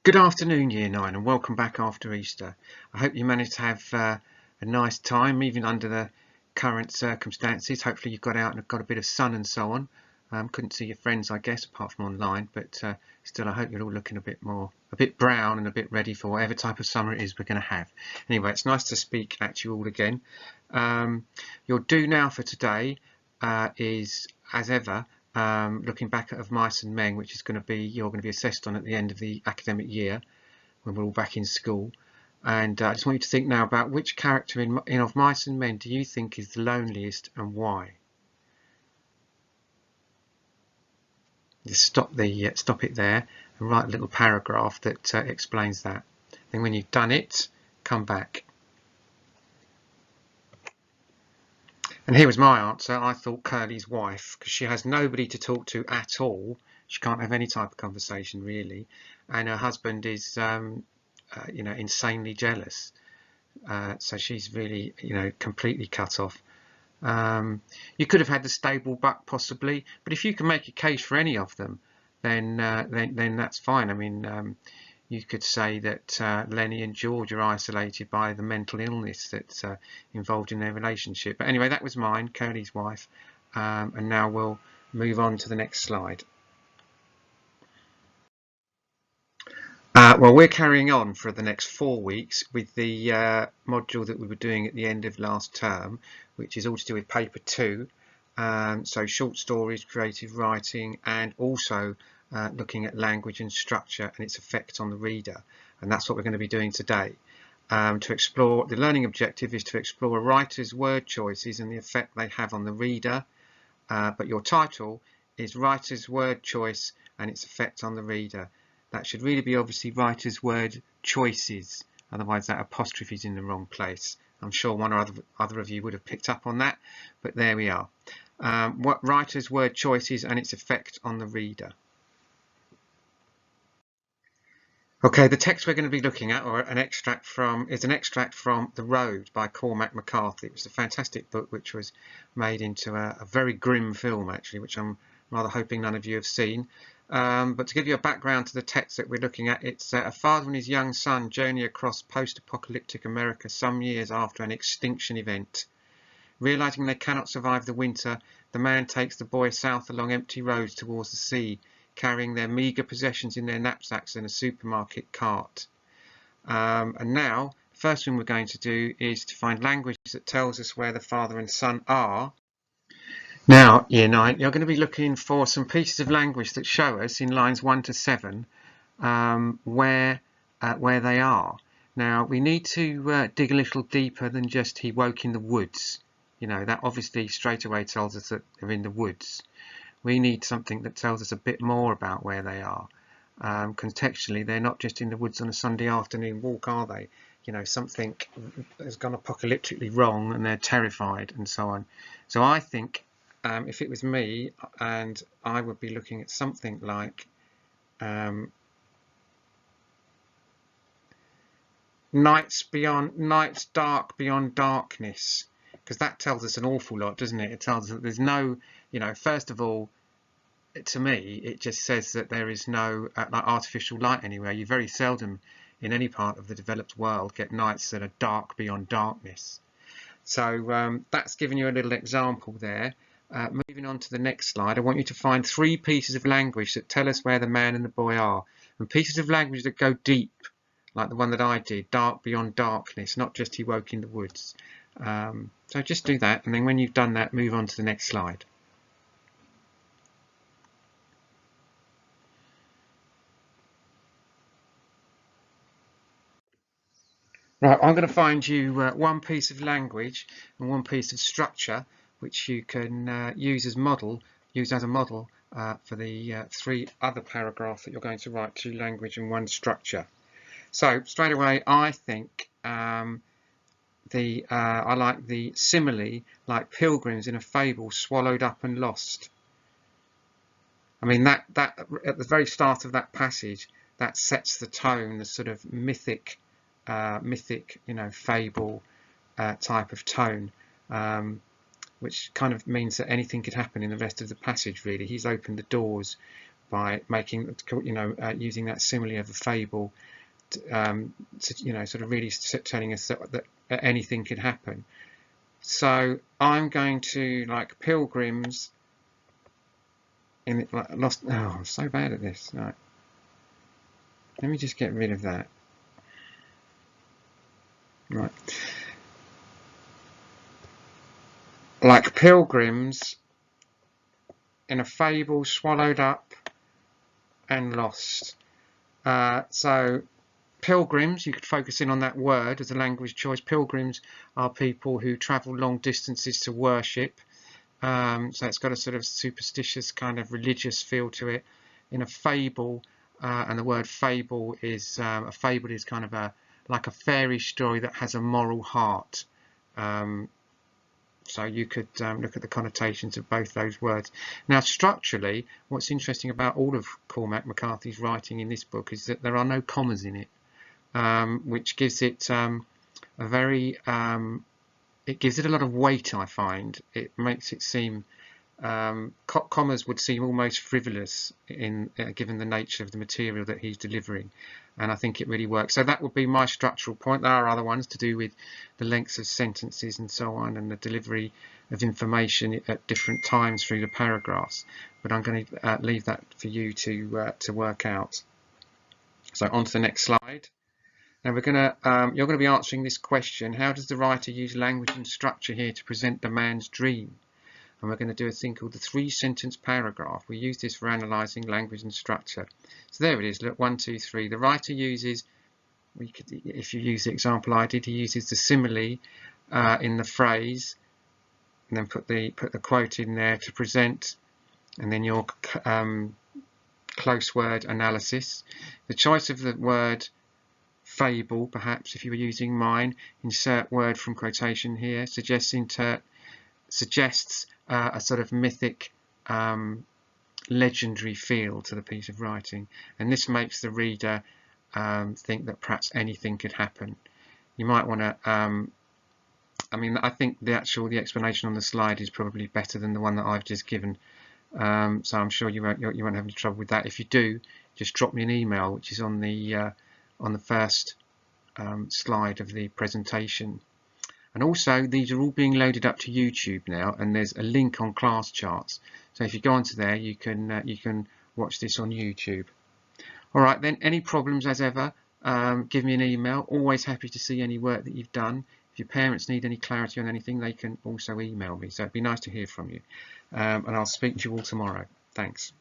Good afternoon, Year 9, and welcome back after Easter. I hope you managed to have a nice time, even under the current circumstances. Hopefully you got out and got a bit of sun and so on. Couldn't see your friends, I guess, apart from online, but still I hope you're all looking a bit brown and a bit ready for whatever type of summer it is we're going to have. Anyway, it's nice to speak at you all again. Your do now for today is, as ever, looking back at Of Mice and Men, which is you're going to be assessed on at the end of the academic year when we're all back in school. And I just want you to think now about which character in Of Mice and Men do you think is the loneliest and why? Just stop it there and write a little paragraph that explains that. Then when you've done it, come back. And here was my answer. I thought Curly's wife, because she has nobody to talk to at all. She can't have any type of conversation really, and her husband is, insanely jealous. So she's really, completely cut off. You could have had the stable buck possibly, but if you can make a case for any of them, then that's fine. I mean, you could say that Lenny and George are isolated by the mental illness that's involved in their relationship. But anyway, that was mine, Curly's wife. And now we'll move on to the next slide. Well, we're carrying on for the next 4 weeks with the module that we were doing at the end of last term, which is all to do with paper 2. So short stories, creative writing, and also looking at language and structure and its effect on the reader. And that's what we're going to be doing today. To explore, the learning objective is to explore a writer's word choices and the effect they have on the reader. But your title is Writer's Word Choice and its effect on the reader. That should really be obviously writer's word choices, otherwise that apostrophe is in the wrong place. I'm sure one or other of you would have picked up on that, but there we are. What writer's word choices and its effect on the reader. Okay, the text we're going to be looking at, or an extract from The Road by Cormac McCarthy. It was a fantastic book which was made into a very grim film actually, which I'm rather hoping none of you have seen. But to give you a background to the text that we're looking at, it's a father and his young son journey across post-apocalyptic America some years after an extinction event. Realizing they cannot survive the winter, the man takes the boy south along empty roads towards the sea, carrying their meagre possessions in their knapsacks in a supermarket cart. And now, the first thing we're going to do is to find language that tells us where the father and son are. Now, Year 9, you're going to be looking for some pieces of language that show us in lines 1 to 7 where they are. Now, we need to dig a little deeper than just he woke in the woods. That obviously straight away tells us that they're in the woods. We need something that tells us a bit more about where they are. Contextually, they're not just in the woods on a Sunday afternoon walk, are they? Something has gone apocalyptically wrong and they're terrified and so on. So I think if it was me, and I would be looking at something like nights dark beyond darkness, because that tells us an awful lot, doesn't it? It tells us that there's no, first of all, to me, it just says that there is no artificial light anywhere. You very seldom in any part of the developed world get nights that are dark beyond darkness. So that's given you a little example there. Moving on to the next slide, I want you to find 3 pieces of language that tell us where the man and the boy are, and pieces of language that go deep, like the one that I did, dark beyond darkness, not just he woke in the woods. So just do that, and then when you've done that, move on to the next slide. Right, I'm going to find you one piece of language and one piece of structure which you can use as a model for the 3 other paragraphs that you're going to write, 2 language and 1 structure. So straight away, I think I like the simile, like pilgrims in a fable swallowed up and lost. I mean that at the very start of that passage, that sets the tone, the sort of mythic, fable type of tone, which kind of means that anything could happen in the rest of the passage really. He's opened the doors by making, using that simile of a fable, to, sort of really telling us that anything could happen. So I'm going to, like, pilgrims in lost. Oh, I'm so bad at this. Right. Let me just get rid of that. Right. Like pilgrims in a fable, swallowed up and lost. So pilgrims, you could focus in on that word as a language choice. Pilgrims are people who travel long distances to worship. So it's got a sort of superstitious kind of religious feel to it. In a fable, and the word fable is a fable is kind of like a fairy story that has a moral heart. So you could look at the connotations of both those words. Now, structurally, what's interesting about all of Cormac McCarthy's writing in this book is that there are no commas in it, which gives it a very it gives it a lot of weight. I find it makes it seem commas would seem almost frivolous in given the nature of the material that he's delivering, and I think it really works. So that would be my structural point. There are other ones to do with the lengths of sentences and so on, and the delivery of information at different times through the paragraphs, but I'm going to leave that for you to work out. So on to the next slide. Now you're going to be answering this question: how does the writer use language and structure here to present the man's dream? And we're going to do a thing called the 3-sentence paragraph. We use this for analysing language and structure. So there it is. Look, 1, 2, 3. The writer uses, if you use the example I did, he uses the simile in the phrase, and then put the quote in there to present, and then your close word analysis. The choice of the word fable, perhaps if you were using mine, insert word from quotation here, suggests a sort of mythic, legendary feel to the piece of writing, and this makes the reader think that perhaps anything could happen. You might want to, I mean, I think the explanation on the slide is probably better than the one that I've just given, so I'm sure you won't have any trouble with that. If you do, just drop me an email, which is on the first slide of the presentation. And also, these are all being loaded up to YouTube now, and there's a link on class charts. So if you go onto there, you can watch this on YouTube. All right, then, any problems as ever, give me an email. Always happy to see any work that you've done. If your parents need any clarity on anything, they can also email me. So it'd be nice to hear from you. And I'll speak to you all tomorrow. Thanks.